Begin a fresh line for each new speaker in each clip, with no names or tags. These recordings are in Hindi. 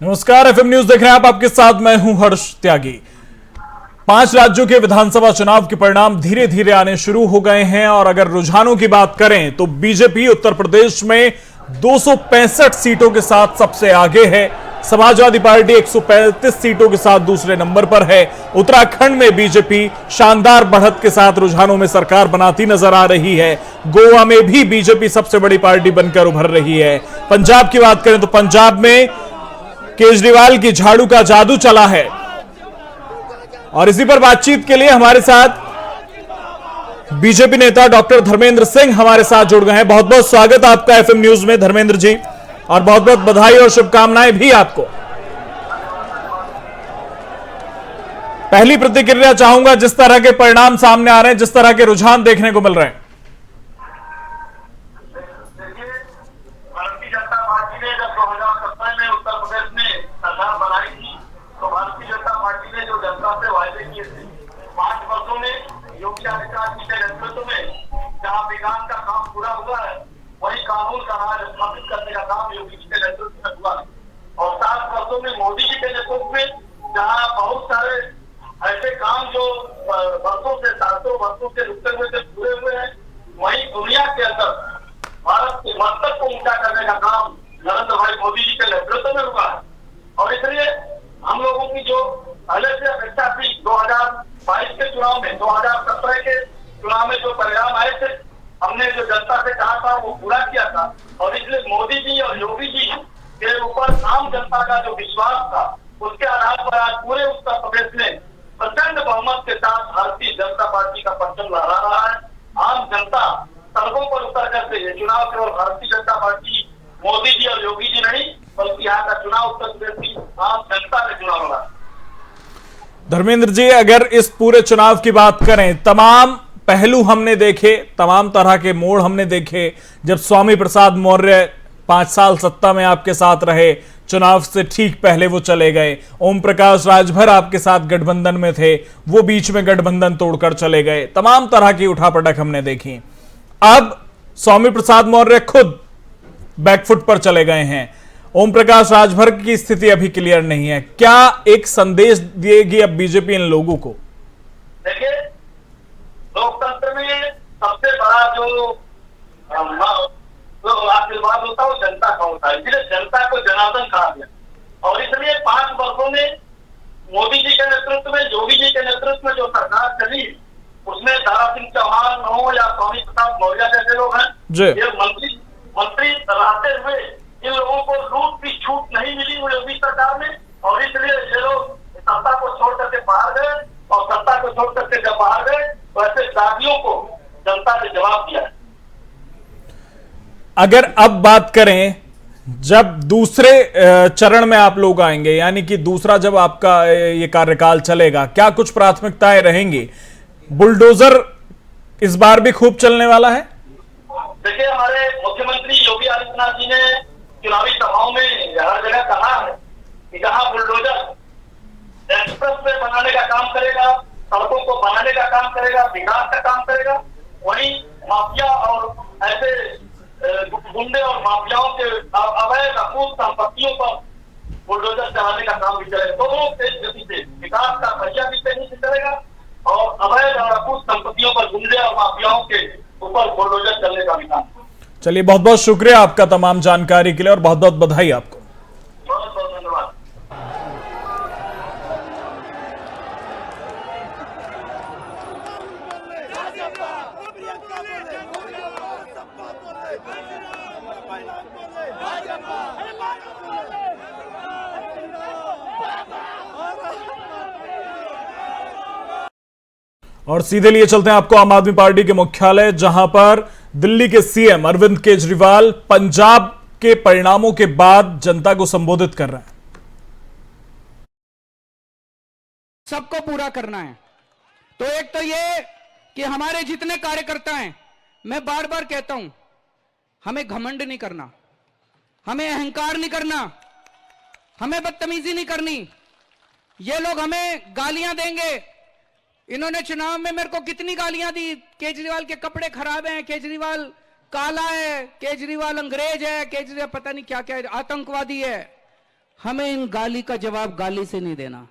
नमस्कार, एफएम न्यूज देख रहे हैं आप। आपके साथ मैं हूं हर्ष त्यागी। 5 राज्यों के विधानसभा चुनाव के परिणाम धीरे धीरे आने शुरू हो गए हैं और अगर रुझानों की बात करें तो बीजेपी उत्तर प्रदेश में 265 सीटों के साथ सबसे आगे है। समाजवादी पार्टी 135 सीटों के साथ दूसरे नंबर पर है। उत्तराखंड में बीजेपी शानदार बढ़त के साथ रुझानों में सरकार बनाती नजर आ रही है। गोवा में भी बीजेपी सबसे बड़ी पार्टी बनकर उभर रही है। पंजाब की बात करें तो पंजाब में केजरीवाल की झाड़ू का जादू चला है। और इसी पर बातचीत के लिए हमारे साथ बीजेपी नेता डॉक्टर धर्मेंद्र सिंह हमारे साथ जुड़ गए हैं। बहुत बहुत स्वागत आपका एफएम न्यूज में धर्मेंद्र जी, और बहुत बहुत बधाई और शुभकामनाएं भी आपको। पहली प्रतिक्रिया चाहूंगा, जिस तरह के परिणाम सामने आ रहे हैं, जिस तरह के रुझान देखने को मिल रहे हैं।
भारतीय जनता पार्टी ने जब 2017 में उत्तर प्रदेश में सरकार बनाई थी तो भारतीय जनता पार्टी ने जो जनता से वायदे किए थे 5 वर्षों में योगी आदित्यनाथ जी के नेतृत्व में जहां विकास का काम पूरा हुआ है, वही कानून का राज स्थापित करने का काम योगी जी के नेतृत्व में हुआ है। और 7 वर्षों में मोदी जी के नेतृत्व में जहां बहुत सारे ऐसे काम जो वर्षों से 700 वर्षों से रुकते हुए से पूरे हुए हैं, वही दुनिया के अंदर भारत के मस्तक को ऊंचा करने का काम नरेंद्र भाई मोदी जी के नेतृत्व में हुआ है। और इसलिए हम लोगों की जो पहले से अपेक्षा थी 2022 के चुनाव में, 2017 के चुनाव में जो परिणाम आए थे, हमने जो जनता से कहा था वो पूरा किया था। और इसलिए मोदी जी और योगी जी के ऊपर आम जनता का जो विश्वास था, उसके आधार पर आज पूरे उत्तर प्रदेश में प्रचंड बहुमत के साथ भारतीय जनता पार्टी का परचम लहरा रहा है। आम जनता सड़कों पर उतर करके ये चुनाव केवल भारतीय जनता पार्टी, मोदी जी और योगी जी नहीं, बल्कि यहाँ का चुनाव उत्तर प्रदेश की आम जनता ने चुनाव लड़ा।
धर्मेंद्र जी, अगर इस पूरे चुनाव की बात करें, तमाम पहलू हमने देखे, तमाम तरह के मोड़ हमने देखे। जब स्वामी प्रसाद मौर्य 5 साल सत्ता में आपके साथ रहे, चुनाव से ठीक पहले वो चले गए। ओम प्रकाश राजभर आपके साथ गठबंधन में थे, वो बीच में गठबंधन तोड़कर चले गए। तमाम तरह की उठापटक हमने देखी। अब स्वामी प्रसाद मौर्य खुद बैकफुट पर चले गए हैं। ओम प्रकाश राजभर की स्थिति अभी क्लियर नहीं है। क्या एक संदेश दिएगी अब बीजेपी इन लोगों को?
देखिए, लोकतंत्र में सबसे बड़ा जो आशीर्वाद होता है वो जनता का होता है। इसलिए जनता को जनार्दन कहा गया। और इसलिए 5 वर्षों में मोदी जी के नेतृत्व में, योगी जी के नेतृत्व में जो सरकार चली, उसमें दारा सिंह चौहान हो या स्वामी प्रसाद मौर्य जैसे लोग हैं, ये मंत्री रहते हुए इन लोगों को लूट की छूट नहीं मिली योगी सरकार में। और इसलिए ये लोग सत्ता को छोड़ करके बाहर गए, और सत्ता को छोड़ करके जब बाहर गए तो ऐसे दादियों को जनता ने जवाब दिया।
अगर अब बात करें, जब दूसरे चरण में आप लोग आएंगे, यानी कि दूसरा जब आपका ये कार्यकाल चलेगा, क्या कुछ प्राथमिकताएं रहेंगी? बुलडोजर इस बार भी खूब चलने वाला है।
देखिए, हमारे मुख्यमंत्री योगी आदित्यनाथ जी ने चुनावी सभाओं में हर जगह कहा है कि जहां बुलडोजर एक्सप्रेस वे बनाने का काम करेगा, सड़कों को बनाने का काम करेगा, विकास का काम करेगा, वहीं माफिया और ऐसे गुंडे और माफियाओं के अवैध अकूत संपत्तियों पर बुलडोजर चलाने का काम भी चलेगा। दोनों तेज गति से विकास का पहिया भी तेजी से चलेगा और अवैध और अकूत संपत्तियों पर गुंडे और माफियाओं के ऊपर बुलडोजर चलने का भी काम।
चलिए, बहुत बहुत शुक्रिया आपका तमाम जानकारी के लिए और बहुत बहुत बधाई आपको।
बहुत बहुत धन्यवाद।
और सीधे लिए चलते हैं आपको आम आदमी पार्टी के मुख्यालय, जहां पर दिल्ली के सीएम अरविंद केजरीवाल पंजाब के परिणामों के बाद जनता को संबोधित कर रहे हैं।
सबको पूरा करना है। तो एक तो ये कि हमारे जितने कार्यकर्ता हैं, मैं बार बार कहता हूं, हमें घमंड नहीं करना, हमें अहंकार नहीं करना, हमें बदतमीजी नहीं करनी। ये लोग हमें गालियां देंगे। इन्होंने चुनाव में मेरे को कितनी गालियां दी, केजरीवाल के कपड़े खराब हैं, केजरीवाल काला है, केजरीवाल अंग्रेज है, केजरीवाल पता नहीं क्या क्या है, आतंकवादी है। हमें इन गाली का जवाब गाली से नहीं देना।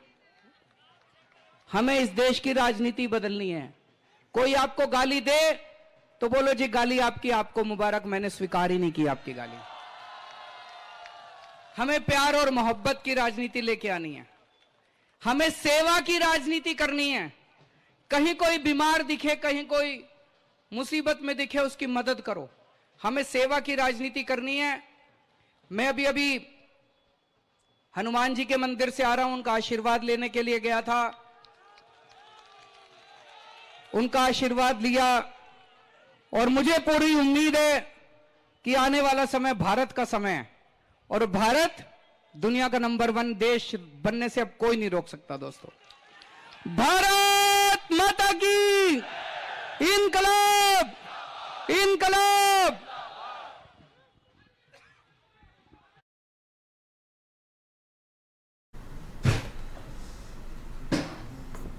हमें इस देश की राजनीति बदलनी है। कोई आपको गाली दे तो बोलो जी गाली आपकी, आपको मुबारक, मैंने स्वीकार ही नहीं की आपकी गाली। हमें प्यार और मोहब्बत की राजनीति लेके आनी है। हमें सेवा की राजनीति करनी है। कहीं कोई बीमार दिखे, कहीं कोई मुसीबत में दिखे, उसकी मदद करो। हमें सेवा की राजनीति करनी है। मैं अभी हनुमान जी के मंदिर से आ रहा हूं, उनका आशीर्वाद लेने के लिए गया था। उनका आशीर्वाद लिया और मुझे पूरी उम्मीद है कि आने वाला समय भारत का समय है और भारत दुनिया का नंबर 1 देश बनने से अब कोई नहीं रोक सकता। दोस्तों, भारत माता की इनकलाब, इनकलाब।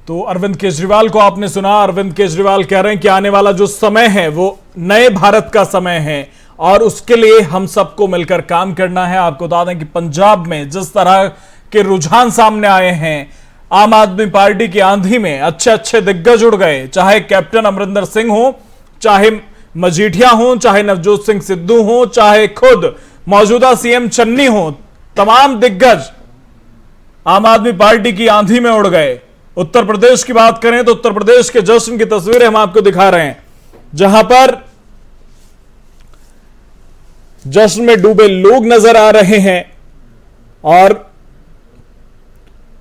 तो अरविंद केजरीवाल को आपने सुना। अरविंद केजरीवाल कह रहे हैं कि आने वाला जो समय है वो नए भारत का समय है और उसके लिए हम सबको मिलकर काम करना है। आपको बता दें कि पंजाब में जिस तरह के रुझान सामने आए हैं, आम आदमी पार्टी की आंधी में अच्छे अच्छे दिग्गज उड़ गए, चाहे कैप्टन अमरिंदर सिंह हो, चाहे मजीठिया हो, चाहे नवजोत सिंह सिद्धू हो, चाहे खुद मौजूदा सीएम चन्नी हो, तमाम दिग्गज आम आदमी पार्टी की आंधी में उड़ गए। उत्तर प्रदेश की बात करें तो उत्तर प्रदेश के जश्न की तस्वीरें हम आपको दिखा रहे हैं, जहां पर जश्न में डूबे लोग नजर आ रहे हैं। और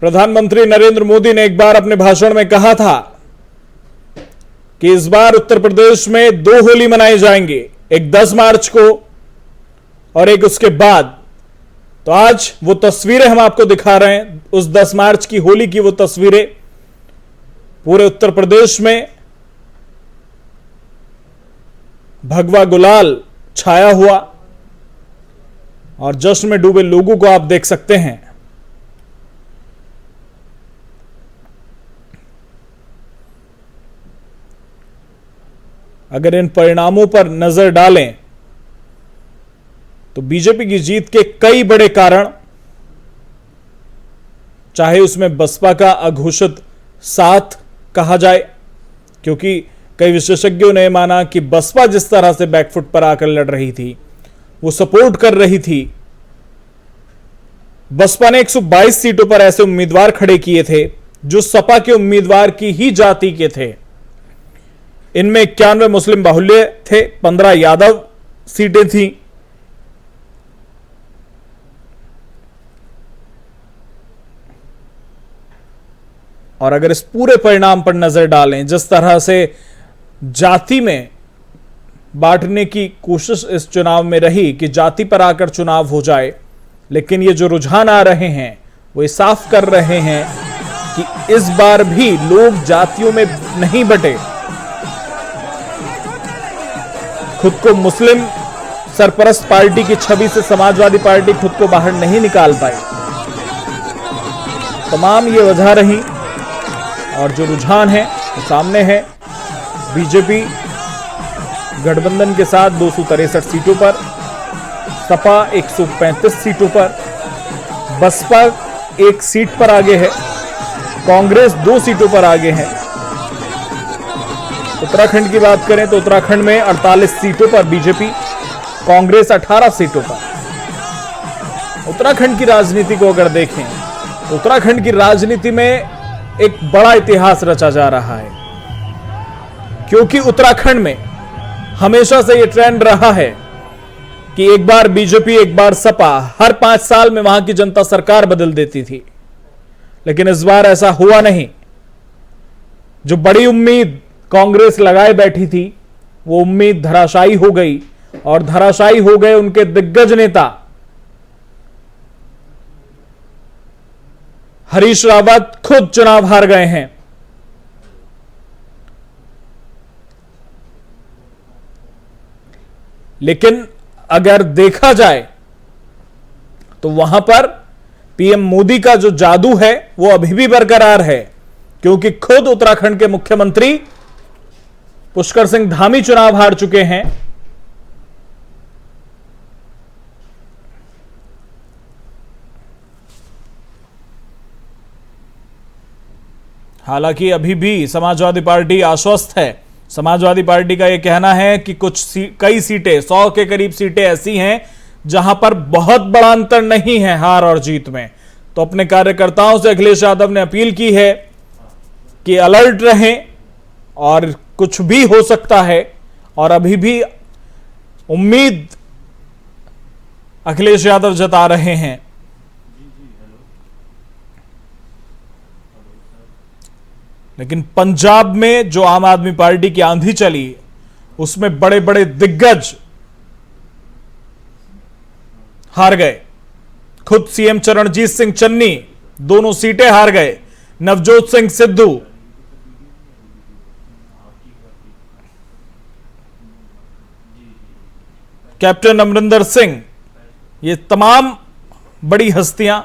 प्रधानमंत्री नरेंद्र मोदी ने एक बार अपने भाषण में कहा था कि इस बार उत्तर प्रदेश में 2 होली मनाई जाएंगे, एक 10 मार्च को और एक उसके बाद। तो आज वो तस्वीरें हम आपको दिखा रहे हैं, उस 10 मार्च की होली की वो तस्वीरें। पूरे उत्तर प्रदेश में भगवा गुलाल छाया हुआ और जश्न में डूबे लोगों को आप देख सकते हैं। अगर इन परिणामों पर नजर डालें तो बीजेपी की जीत के कई बड़े कारण, चाहे उसमें बसपा का अघोषित साथ कहा जाए, क्योंकि कई विशेषज्ञों ने माना कि बसपा जिस तरह से बैकफुट पर आकर लड़ रही थी, वो सपोर्ट कर रही थी। बसपा ने 122 सीटों पर ऐसे उम्मीदवार खड़े किए थे जो सपा के उम्मीदवार की ही जाति के थे। इनमें 91 मुस्लिम बाहुल्य थे, 15 यादव सीटें थीं। और अगर इस पूरे परिणाम पर नजर डालें, जिस तरह से जाति में बांटने की कोशिश इस चुनाव में रही कि जाति पर आकर चुनाव हो जाए, लेकिन ये जो रुझान आ रहे हैं वो साफ कर रहे हैं कि इस बार भी लोग जातियों में नहीं बटे। खुद को मुस्लिम सरपरस्त पार्टी की छवि से समाजवादी पार्टी खुद को बाहर नहीं निकाल पाई। तमाम ये वजह रही और जो रुझान है वो सामने है। बीजेपी गठबंधन के साथ 263 सीटों पर, सपा 135 सीटों पर, बसपा 1 सीट पर आगे है, कांग्रेस 2 सीटों पर आगे है। उत्तराखंड की बात करें तो उत्तराखंड में 48 सीटों पर बीजेपी, कांग्रेस 18 सीटों पर। उत्तराखंड की राजनीति को अगर देखें तो उत्तराखंड की राजनीति में एक बड़ा इतिहास रचा जा रहा है, क्योंकि उत्तराखंड में हमेशा से यह ट्रेंड रहा है कि एक बार बीजेपी एक बार सपा, हर 5 साल में वहां की जनता सरकार बदल देती थी। लेकिन इस बार ऐसा हुआ नहीं। जो बड़ी उम्मीद कांग्रेस लगाए बैठी थी वो उम्मीद धराशायी हो गई और धराशायी हो गए उनके दिग्गज नेता। हरीश रावत खुद चुनाव हार गए हैं। लेकिन अगर देखा जाए तो वहां पर पीएम मोदी का जो जादू है वो अभी भी बरकरार है, क्योंकि खुद उत्तराखंड के मुख्यमंत्री पुष्कर सिंह धामी चुनाव हार चुके हैं। हालांकि अभी भी समाजवादी पार्टी आश्वस्त है। समाजवादी पार्टी का यह कहना है कि कई सीटें, 100 के करीब सीटें ऐसी हैं जहां पर बहुत बड़ा अंतर नहीं है हार और जीत में। तो अपने कार्यकर्ताओं से अखिलेश यादव ने अपील की है कि अलर्ट रहें और कुछ भी हो सकता है, और अभी भी उम्मीद अखिलेश यादव जता रहे हैं। लेकिन पंजाब में जो आम आदमी पार्टी की आंधी चली, उसमें बड़े बड़े दिग्गज हार गए। खुद सीएम चरणजीत सिंह चन्नी दोनों सीटें हार गए। नवजोत सिंह सिद्धू, कैप्टन अमरिंदर सिंह, ये तमाम बड़ी हस्तियां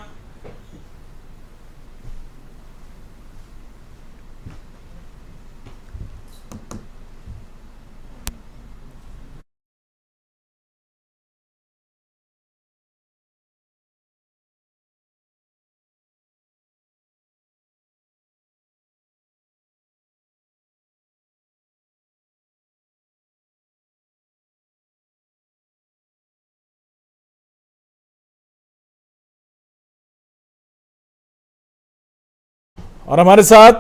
और हमारे साथ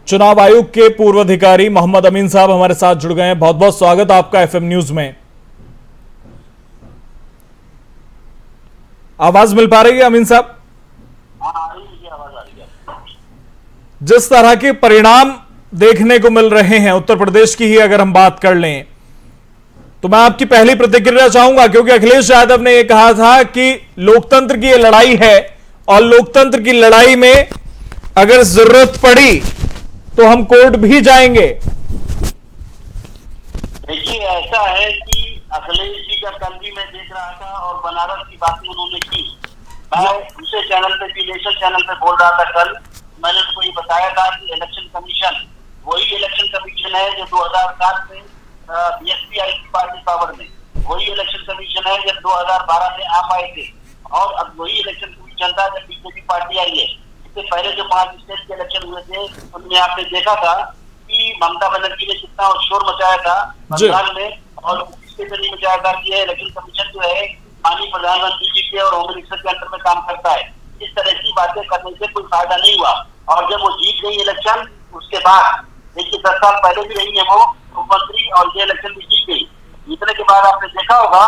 चुनाव आयोग के पूर्व अधिकारी मोहम्मद अमीन साहब हमारे साथ जुड़ गए हैं। बहुत बहुत स्वागत आपका एफएम न्यूज में। आवाज मिल पा रही है अमीन साहब? जिस तरह के परिणाम देखने को मिल रहे हैं उत्तर प्रदेश की ही अगर हम बात कर लें, तो मैं आपकी पहली प्रतिक्रिया चाहूंगा, क्योंकि अखिलेश यादव ने यह कहा था कि लोकतंत्र की यह लड़ाई है और लोकतंत्र की लड़ाई में अगर जरूरत पड़ी तो हम कोर्ट भी जाएंगे।
देखिए, ऐसा है कि अखिलेश जी का कल भी मैं देख रहा था और बनारस की बातें उन्होंने की। मैं दूसरे चैनल पे भी, नेशनल चैनल पे बोल रहा था कल। मैंने उनको ये बताया था कि इलेक्शन कमीशन वही इलेक्शन कमीशन है जो 2007 में बीएसपी आई थी पार्टी पावर में, वही इलेक्शन कमीशन है जब 2012 में आप आए थे, और अब वही इलेक्शन कमीशन था जब बीजेपी पार्टी आई है। इससे पहले जो 5 स्टेट के इलेक्शन हुए थे उनमें आपने देखा था कि ममता बनर्जी ने कितना शोर मचाया था बंगाल में, और इससे तो नहीं मचाया था कि इलेक्शन कमीशन जो है माननीय प्रधानमंत्री जी के और होम मिनिस्टर के अंडर में काम करता है। इस तरह की बातें करने से कोई फायदा नहीं हुआ। और जब वो जीत गई इलेक्शन, उसके बाद देखिए 10 साल पहले भी रही है वो मुख्यमंत्री, और ये इलेक्शन भी जीत गई। जीतने के बाद आपने देखा होगा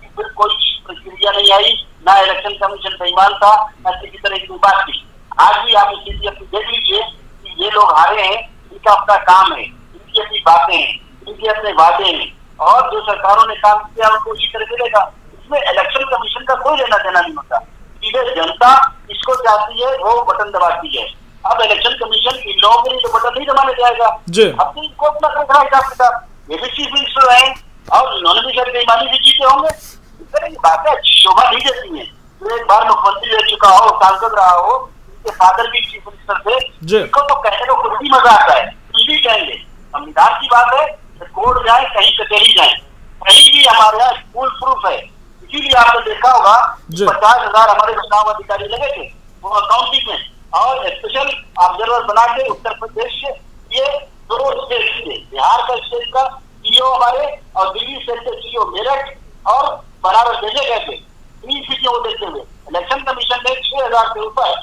कि फिर कोई प्रक्रिया नहीं आई, ना इलेक्शन कमीशन बेईमान था, न किसी तरह की बात थी। आज भी आप स्थिति अपनी देख लीजिए कि ये लोग हारे हैं, इनका अपना काम है, इनकी अपनी बातें हैं, इनके अपने वादे हैं, और जो सरकारों ने काम किया उनको इसी तरह मिलेगा। इसमें इलेक्शन कमीशन का कोई लेना देना नहीं होता। सीधे जनता इसको चाहती है, वो बटन दबाती है। अब इलेक्शन कमीशन इन लोगों के लिए तो बटन नहीं दबाने जाएगा। अब तो इनको अपना देखना हिसाब किताब, ये भी चीफ मिनिस्टर रहे और इन्होंने भी शायद बेईमानी से जीते होंगे। इस तरह की बातें शोभा नहीं देती है। तो एक बार मुख्यमंत्री रह चुका हो, सांसद रहा हो, इनके फादर भी चीफ मिनिस्टर थे, इनको तो कहने को कुछ भी मजा आता है, कुछ भी कहेंगे। संविधान की बात है, कोर्ट जाए, कहीं कचहरी जाए, कहीं भी हमारे यहाँ फुल प्रूफ है। इसीलिए आपने देखा होगा 50,000 हमारे चुनाव अधिकारी लगे थे वो अकाउंटिंग में, और स्पेशल ऑब्जर्वर बना के उत्तर प्रदेश से ये 2 स्टेट थे, बिहार का स्टेट का सीईओ हमारे और दिल्ली स्टेट के सीईओ मेरठ और बनारस भेजे गए थे। 3 सीटें वो देखते हुए इलेक्शन कमीशन ने 6,000 से ऊपर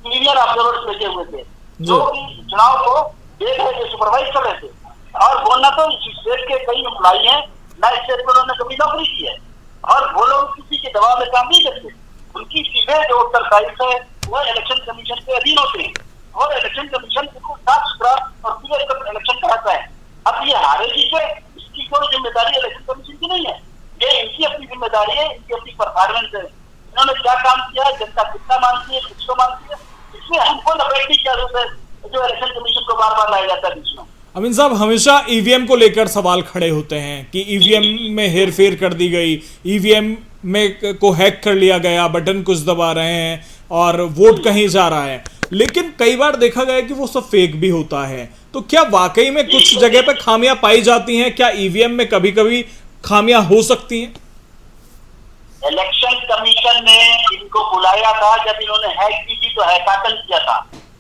सीनियर ऑब्जर्वर भेजे हुए थे, जो कि चुनाव को देख रहे थे, सुपरवाइज कर रहे थे। और बोलना तो स्टेट के कई एम्प्लॉई हैं, ना स्टेट में उन्होंने कभी नौकरी की है, और वो लोग किसी के दबाव में काम नहीं करते। उनकी सीटें जो उत्तरदायित्व है वो इलेक्शन कमीशन के अधीन होते हैं, और इलेक्शन कमीशन बिल्कुल साफ सुथरा और क्लियर इलेक्शन कराता है। अब ये हारे जीते, इसकी कोई जिम्मेदारी इलेक्शन कमीशन की नहीं है, ये इनकी अपनी जिम्मेदारी है, इनकी अपनी परफॉर्मेंस है। इन्होंने क्या काम किया, जनता कितना मानती है, किसको मानती है, इसमें हमको लपेटने की जरूरत है जो इलेक्शन कमीशन को बार बार लाया जाता है बीच में।
अमीन साहब, हमेशा ईवीएम को लेकर सवाल खड़े होते हैं कि ईवीएम में हेरफेर कर दी गई, ईवीएम में को हैक कर लिया गया, बटन कुछ दबा रहे हैं और वोट कहीं जा रहा है। लेकिन कई बार देखा गया कि वो सब फेक भी होता है। तो क्या वाकई में कुछ जगह पर खामियां पाई जाती हैं? क्या ईवीएम में कभी कभी खामियां हो सकती हैं?
इलेक्शन कमीशन ने इनको बुलाया था जब इन्होंने हैक की थी, तो हैकाथन किया था।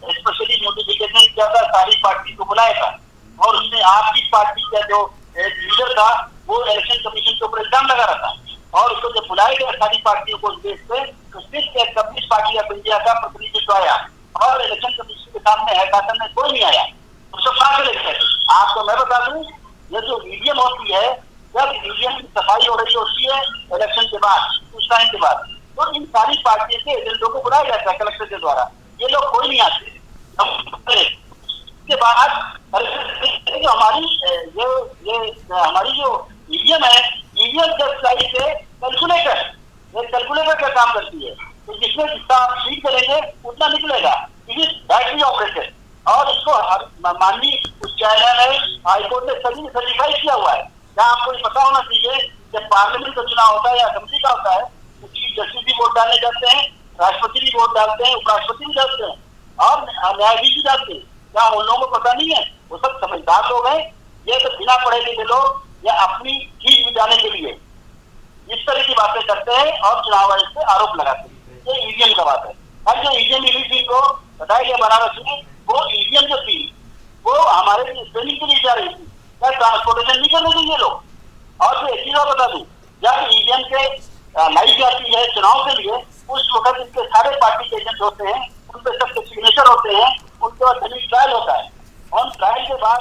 स्पेशली नोटिफिकेशन किया था, सारी पार्टी को बुलाया था और उसने आपकी पार्टी का जो लीडर था वो इलेक्शन कमीशन के ऊपर इल्जाम लगा रहा था और उसको जब बुलाया गया सारी पार्टियों को उस देश पे, तो सिर्फ कम्युनिस्ट पार्टी ऑफ इंडिया का प्रतिनिधित्व आया और इलेक्शन कमीशन के सामने हैकाथन में कोई नहीं आया। तो सब कहाँ चले गए? आपको मैं बता दूं, ये जो ईवीएम होती है, जब ईवीएम की सफाई हो रही होती है इलेक्शन के बाद, उस टाइम के बाद, तो इन सारी पार्टियों के एजेंटों को बुलाया जाता है कलेक्टर के द्वारा, ये लोग कोई नहीं आते। इसके बाद जो हमारी जो ईवीएम है, ईवीएम जब साइड से कैलकुलेटर का काम करती है, तो जिसमें जितना आप फीड करेंगे उतना निकलेगा। इट इज बैटरी ऑपरेटेड और इसको माननीय उच्च न्यायालय ने, हाईकोर्ट ने सभी ने सर्टिफाई किया हुआ है। क्या आपको ये पता होना चाहिए, जब पार्लियामेंट का चुनाव होता है या असेंबली का होता है तो चीफ जस्टिस भी वोट डालने जाते हैं, राष्ट्रपति भी वोट डालते हैं, उपराष्ट्रपति भी डालते हैं और न्यायाधीश भी डालते हैं। क्या उन लोगों को पता नहीं है? वो सब समझदार लोग हैं। ये तो बिना पढ़े लिखे लोग या अपनी चीज बिजाने के लिए इस तरह की बातें करते हैं और चुनाव आयोग से आरोप लगाते हैं। ये ईवीएम का बात है। और जो ईवीएम ईवीसी को बताया गया बनारस में, वो ईवीएम जो थी वो हमारे ट्रेनिंग के लिए जा रही थी, क्या ट्रांसपोर्टेशन नहीं करने देंगे लोग? और फिर एक चीज और बता दूं, जब ईवीएम के लाई जाती है चुनाव के लिए, उस वक्त इसके सारे पार्टी के एजेंट होते हैं, उन पर सबके सिग्नेचर होते हैं, उनके बाद सभी ट्रायल होता है और ट्रायल के बाद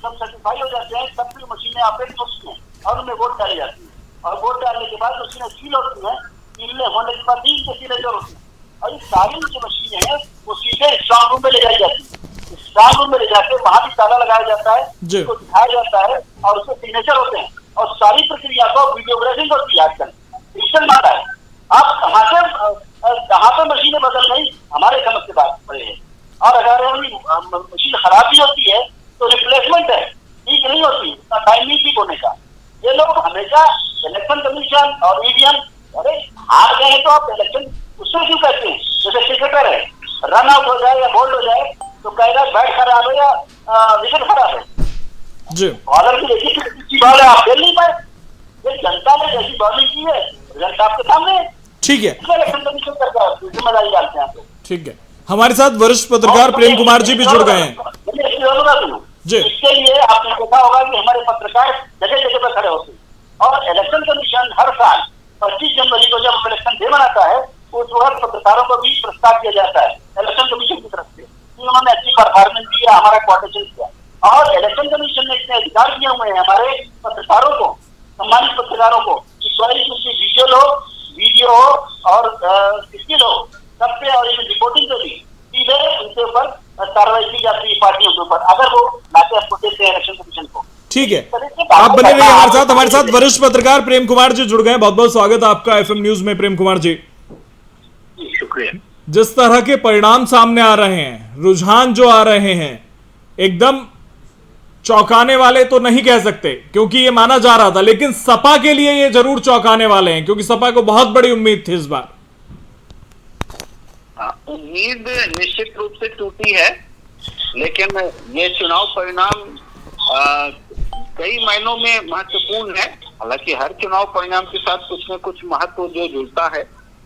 सब सर्टिफाई हो जाते हैं, सब भी मशीनें ऑपरेट होती हैं और उनमें वोट डाली जाती है और वोट डालने के बाद मशीनें सील होती हैं, सील होने के बाद 3 सिग्नेचर होती है और ये सारी जो मशीनें हैं वो सीधे स्ट्रांग रूम में ले जाई जाती है। स्ट्रांग रूम में ले जाकर वहां भी ताला लगाया जाता है, उसको दिखाया जाता है और उसके सिग्नेचर होते हैं और सारी प्रक्रिया को वीडियोग्राफिंग होती है। आजकल डिजिटल माना है। आप कहाँ पे मशीनें बदल गई, हमारे समझ से बात पड़े हैं। और अगर मशीन खराब भी होती है तो रिप्लेसमेंट है, ठीक नहीं होती, टाइम नहीं ठीक होने का। ये लोग हमेशा इलेक्शन कमीशन और ईवीएम, अरे हार गए तो आप इलेक्शन उससे क्यों कहते हैं? जैसे क्रिकेटर है, रन आउट हो जाए या बोल्ड हो जाए तो कहेगा बैट खराब है या विकेट खराब है जी। बॉलर की देखिए बॉल है, आप खेल नहीं पाए। ये जनता ने जैसी बॉलिंग की है, रिजल्ट आपके सामने, ठीक है, इलेक्शन कमीशन करता है, जिम्मेदारी डालते हैं आपको। ठीक है, हमारे साथ वरिष्ठ पत्रकार प्रेम कुमार जी भी जुड़ गए हैं जी। इसके लिए आपने देखा होगा कि हमारे पत्रकार जगह जगह पर खड़े होते हैं और इलेक्शन कमीशन हर साल 25 जनवरी को जब इलेक्शन डे मनाता है उस वक्त पत्रकारों को भी प्रस्ताव किया जाता है इलेक्शन कमीशन की तरफ से, उन्होंने अच्छी परफॉर्मेंस दिया, हमारा कोऑर्डिनेशन किया और इलेक्शन कमीशन ने इतने अधिकार दिए हुए हैं हमारे पत्रकारों को, सम्मानित पत्रकारों को, कि कोई कुछ वीडियो हो और स्किल हो सब पे और रिपोर्टिंग पे भी सीधे उनके ऊपर कार्रवाई की जाती है पार्टियों के ऊपर, अगर वो लाते हैं देते हैं इलेक्शन कमीशन को। ठीक है, आप बने रहिए हमारे साथ वरिष्ठ पत्रकार प्रेम कुमार जी जुड़ गए। बहुत बहुत स्वागत है आपका एफएम न्यूज में प्रेम कुमार जी। शुक्रिया। जिस तरह के परिणाम सामने आ रहे हैं, रुझान जो आ रहे हैं, एकदम चौंकाने वाले तो नहीं कह सकते क्योंकि ये माना जा रहा था, लेकिन सपा के लिए ये जरूर चौंकाने वाले हैं क्योंकि सपा को बहुत बड़ी उम्मीद थी इस बार।
उम्मीद निश्चित रूप से टूटी है, लेकिन ये चुनाव परिणाम कई मायनों में महत्वपूर्ण है। हालांकि हर चुनाव परिणाम के साथ कुछ न कुछ महत्व जो जुड़ता है।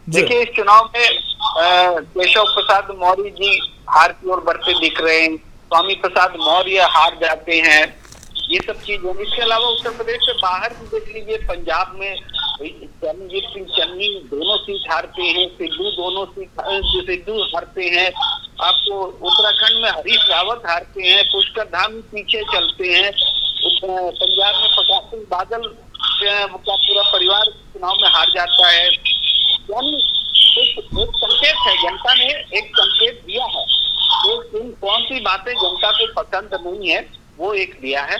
देखिए, इस चुनाव में केशव प्रसाद मौर्य जी हार की ओर बढ़ते दिख रहे हैं, स्वामी प्रसाद मौर्य हार जाते हैं, ये सब चीजें। इसके अलावा उत्तर प्रदेश से बाहर भी देख लीजिए, पंजाब में चरणजीत सिंह चन्नी दोनों सीट हारते हैं, सिद्धू हारते हैं, आपको उत्तराखंड में हरीश रावत हारते हैं, पुष्कर धाम पीछे चलते हैं, पंजाब में प्रकाश सिंह बादल का पूरा परिवार चुनाव में हार जाता है। यानी एक संकेत है, जनता ने एक संकेत दिया है। तो कौन सी बातें जनता को पसंद नहीं है वो एक दिया है।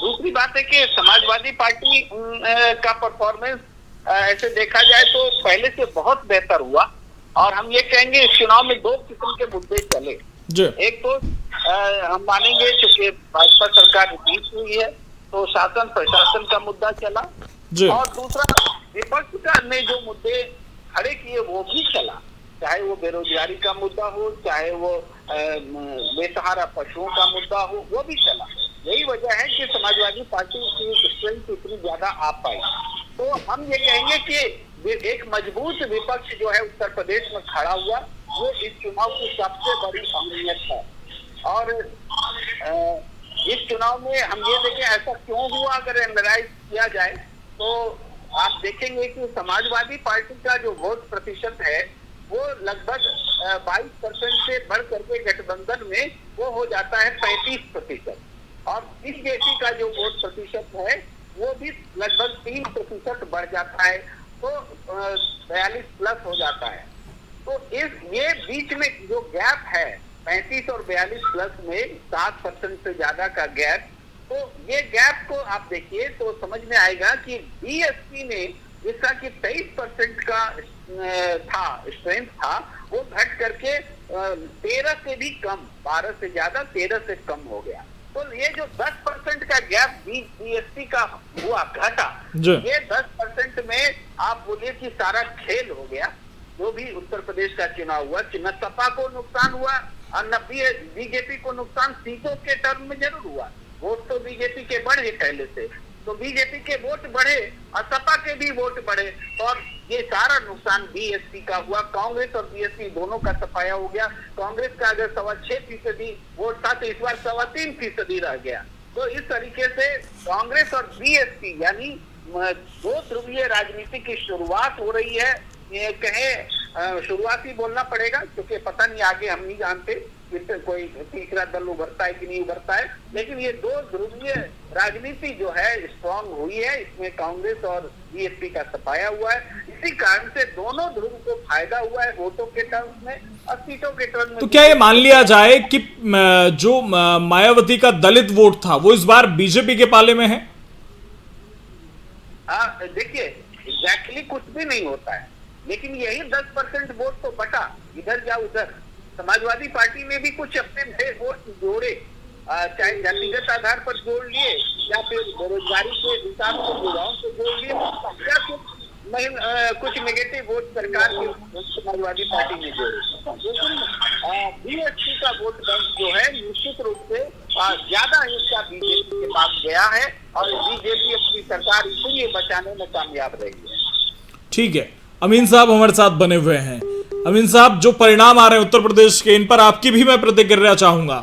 दूसरी बात है कि समाजवादी पार्टी का परफॉर्मेंस ऐसे देखा जाए तो पहले से बहुत बेहतर हुआ और हम ये कहेंगे इस चुनाव में 2 किस्म के मुद्दे चले। एक तो हम मानेंगे चूंकि भाजपा सरकार जीत हुई है तो शासन प्रशासन का मुद्दा चला और दूसरा विपक्ष ने जो मुद्दे खड़े किए वो भी चला, चाहे वो बेरोजगारी का मुद्दा हो, चाहे वो बेसहारा पशुओं का मुद्दा हो, वो भी चला। यही वजह है कि समाजवादी पार्टी की स्ट्रेंथ इतनी ज्यादा आ पाई। तो हम ये कहेंगे कि एक मजबूत विपक्ष जो है उत्तर प्रदेश में खड़ा हुआ वो इस चुनाव की सबसे बड़ी अहमियत है। और इस चुनाव में हम ये देखें ऐसा क्यों हुआ, अगर एनालाइज किया जाए तो आप देखेंगे कि समाजवादी पार्टी का जो वोट प्रतिशत है वो लगभग 22% से बढ़ करके गठबंधन में वो हो जाता है 35%। और बीजेपी का जो वोट प्रतिशत है वो भी लगभग 3% बढ़ जाता है, तो 42+ हो जाता है। तो ये बीच में जो गैप है 35 और 42+ में 7% से ज्यादा का गैप, तो ये गैप को आप देखिए तो समझ में आएगा कि बीएसपी ने जिसका कि 23% का था स्ट्रेंथ था, वो घट करके 13 से भी कम, 12 से ज्यादा 13 से कम हो गया। तो ये जो 10% का गैप बीएसपी का हुआ घटा, ये 10% में आप बोलिए कि सारा खेल हो गया। जो भी उत्तर प्रदेश का चुनाव हुआ, न सपा को नुकसान हुआ और न बीजेपी को नुकसान, सीटों के टर्म में जरूर हुआ। वोट तो बीजेपी के बढ़े पहले से, तो बीजेपी के वोट बढ़े और सपा के भी वोट बढ़े, और ये सारा नुकसान बीएसपी का हुआ। कांग्रेस और बीएसपी दोनों का सफाया हो गया। कांग्रेस का अगर 6.25% वोट था तो इस बार 3.25% रह गया। तो इस तरीके से कांग्रेस और बीएसपी यानी दो ध्रुवीय राजनीति की शुरुआत हो रही है। ये कहे शुरुआती बोलना पड़ेगा क्योंकि पता नहीं आगे हम नहीं जानते कोई तीसरा दल उभरता है कि नहीं उभरता है, लेकिन ये दो ध्रुवीय राजनीति जो है स्ट्रांग हुई है, इसमें कांग्रेस और बीएसपी का सफाया हुआ है। इसी कारण से दोनों ध्रुव को फायदा हुआ है वोटों के टर्म्स में और सीटों के टर्म्स में।
तो क्या ये मान लिया जाए कि जो मायावती का दलित वोट था वो इस बार बीजेपी के पाले में है?
देखिए एग्जैक्टली कुछ भी नहीं होता है, लेकिन यही 10% वोट तो बटा इधर या उधर। समाजवादी पार्टी ने भी कुछ अपने वोट जोड़े, चाहे जातिगत आधार पर जोड़ लिए या फिर बेरोजगारी के हिसाब से युवाओं को जोड़ लिए, या कुछ नेगेटिव वोट सरकार के समाजवादी पार्टी ने जोड़े। लेकिन बीएसपी का वोट बैंक जो है निश्चित रूप से ज्यादा हिस्सा बीजेपी के पास गया है और बीजेपी अपनी सरकार इसीलिए बचाने में कामयाब रही है।
ठीक है, अमीन साहब हमारे साथ बने हुए हैं। अमीन साहब, जो परिणाम आ रहे हैं उत्तर प्रदेश के, इन पर आपकी भी मैं प्रतिक्रिया चाहूंगा।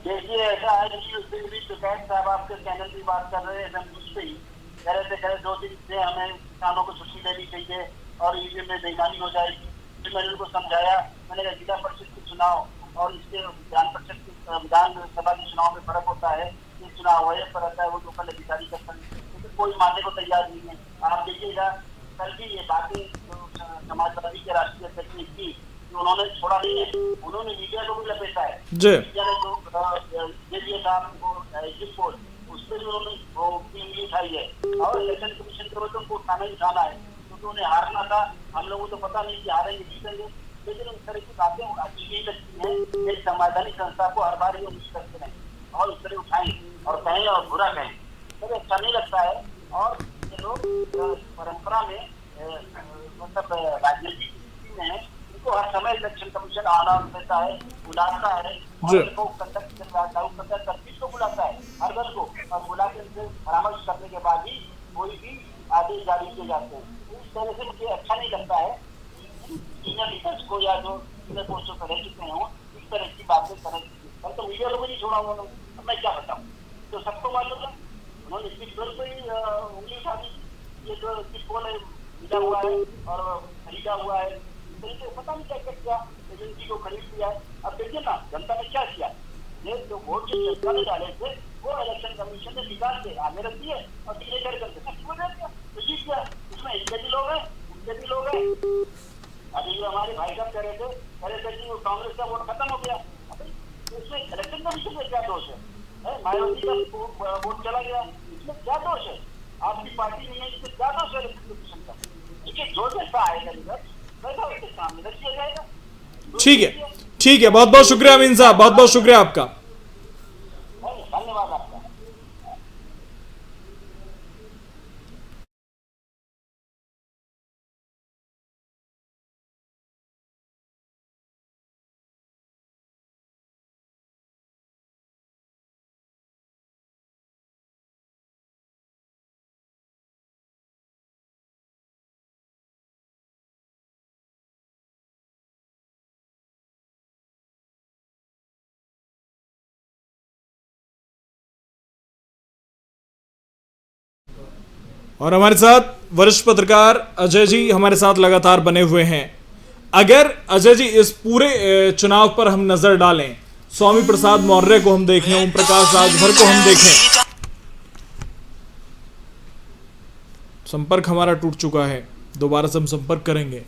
देखिए ऐसा है कि साहब आपके चैनल की बात कर रहे हैं, कह रहे थे 2 दिन से हमें किसानों को छुट्टी देनी चाहिए और ईवीएम में बेईमानी हो जाएगी। फिर मैंने उनको समझाया, मैंने कहा जिला परिषद के चुनाव और इसके विधानसभा के चुनाव में फर्क होता है। ये चुनाव वही पर रहता है, वो लोकल अधिकारी करता है, लेकिन कोई मानने को तैयार नहीं है। आप देखिएगा कल भी ये बातें समाजवादी के राष्ट्रीय अध्यक्ष ने की, उन्होंने छोड़ा नहीं है, उन्होंने मीडिया को भी लपेटा है। मीडिया ने जो उस पर उन्होंने उंगली उठाई है और इलेक्शन कमीशन को तो उनको उठाना ही उठाना है, क्योंकि उन्हें हारना था। हम लोगों को तो पता नहीं कि हारेंगे जीतेंगे, लेकिन उस तरह की बातें यही लगती है एक संवैधानिक संस्था को हर बार ये उम्मीद करते हैं और उस तरह उठाएं और कहें और बुरा कहें, तो अच्छा नहीं लगता है। और ये लोग परंपरा में मतलब राजनीति में इनको हर समय इलेक्शन कमीशन आना देता है, बुलाता है और इनको को बुलाता है हर दल को, और बुला के उनसे परामर्श करने के बाद ही कोई भी आदेश जारी किए जाते हैं। इस तरह से मुझे अच्छा नहीं लगता है सीनियर लीडर्स को या जो सीनियर पोस्टों पर रह चुके हों इस तरह की बातें करें। कल तो मीडिया को नहीं छोड़ा उन्होंने, अब मैं क्या बताऊँ, तो सबको मालूम है उन्होंने इस पर कोई उंगली उठा दी। ये जो पोल है मिला हुआ है और खरीदा हुआ है, पता नहीं क्या क्या किया, एजेंसी को खरीद लिया है। अब देखिए ना जनता ने क्या किया, ये जो वोट जो जनता ने डाले थे वो इलेक्शन कमीशन ने निकाल के आगे रख दिए और डिक्लेयर करके सबको दे दिया, तो जीत गया। उसमें इनके भी लोग हैं उनके भी लोग हैं। अभी जो हमारे भाई साहब कह रहे थे कि वो कांग्रेस का वोट खत्म हो गया, उसमें इलेक्शन कमीशन में क्या दोष है? मायावती का वोट चला गया, इसमें क्या दोष है? आपकी पार्टी नहीं है, इसमें क्या दोष है इलेक्शन कमीशन का? देखिए जो जैसा आएगा रिजल्ट वैसा उसके सामने रख दिया जाएगा।
ठीक है, ठीक है, बहुत बहुत शुक्रिया अमीन साहब, बहुत बहुत शुक्रिया आपका। और हमारे साथ वरिष्ठ पत्रकार अजय जी हमारे साथ लगातार बने हुए हैं। अगर अजय जी इस पूरे चुनाव पर हम नजर डालें, स्वामी प्रसाद मौर्य को हम देखें, ओम प्रकाश राजभर को हम देखें, संपर्क हमारा टूट चुका है, दोबारा से हम संपर्क करेंगे।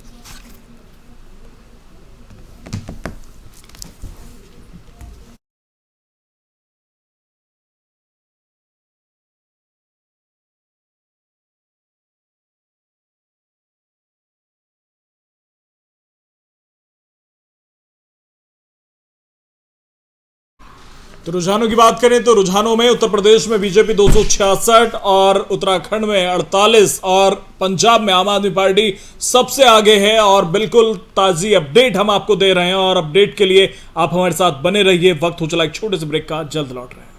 तो रुझानों की बात करें तो रुझानों में उत्तर प्रदेश में बीजेपी 266 और उत्तराखंड में 48 और पंजाब में आम आदमी पार्टी सबसे आगे है। और बिल्कुल ताजी अपडेट हम आपको दे रहे हैं और अपडेट के लिए आप हमारे साथ बने रहिए। वक्त हो चला एक छोटे से ब्रेक का, जल्द लौट रहे हैं।